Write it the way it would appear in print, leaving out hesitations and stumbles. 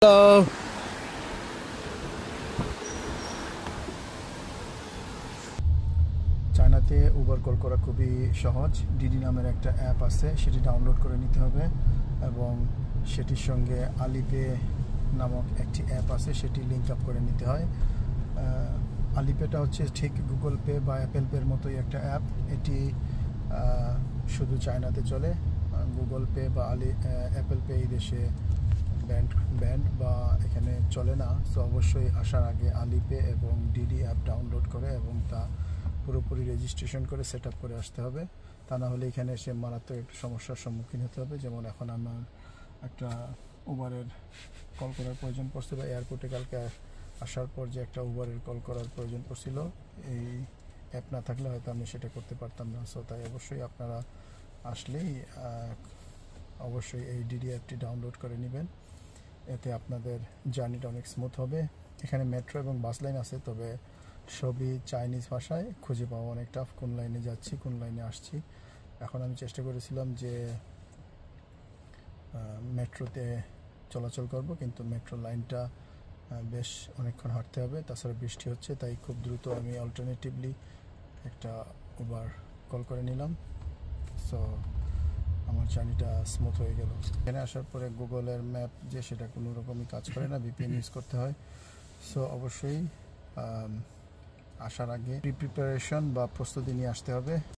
Hello. চায়নাতে Uber call করা খুবই সহজ। ডিডি নামের একটা অ্যাপ আছে, সেটি ডাউনলোড করে নিতে হবে এবং সেটির সঙ্গে আলিপে নামক একটি অ্যাপ আছে, সেটি লিঙ্ক আপ করে নিতে হয়। আলিপেটা হচ্ছে ঠিক গুগল পে বা অ্যাপেল পের মতোই একটা অ্যাপ। এটি শুধু চায়নাতে চলে। গুগল পে বা অ্যাপেল পে এই দেশে ব্যান্ড বা এখানে চলে না। তো অবশ্যই আসার আগে আলিপে এবং ডিডি অ্যাপ ডাউনলোড করে এবং তা পুরোপুরি রেজিস্ট্রেশন করে সেট আপ করে আসতে হবে। তা না হলে এখানে এসে মারাত্মক একটু সমস্যার সম্মুখীন হতে হবে। যেমন এখন আমার একটা উবারের কল করার প্রয়োজন পড়ছে, বা এয়ারপোর্টে কালকে আসার পর যে একটা উবারের কল করার প্রয়োজন পড়ছিল, এই অ্যাপ না থাকলে হয়তো আমি সেটা করতে পারতাম না। সো তাই অবশ্যই আপনারা আসলেই অবশ্যই এই ডিডি অ্যাপটি ডাউনলোড করে নেবেন। এতে আপনাদের জার্নিটা অনেক স্মুথ হবে। এখানে মেট্রো এবং বাস লাইন আছে, তবে সবই চাইনিজ ভাষায়, খুঁজে পাওয়া অনেক টাফ। কোন লাইনে যাচ্ছি, কোন লাইনে আসছি। এখন আমি চেষ্টা করেছিলাম যে মেট্রোতে চলাচল করব, কিন্তু মেট্রো লাইনটা বেশ অনেকক্ষণ হাঁটতে হবে। তাছাড়া বৃষ্টি হচ্ছে, তাই খুব দ্রুত আমি অল্টারনেটিভলি একটা উবার কল করে নিলাম। সো আমার জার্নিটা স্মুথ হয়ে গেল। এখানে আসার পরে গুগলের ম্যাপ যে সেটা কোনো রকমই কাজ করে না, ভিপিএন ইউজ করতে হয়। সো অবশ্যই আসার আগে প্রিপারেশন বা প্রস্তুতি নিয়ে আসতে হবে।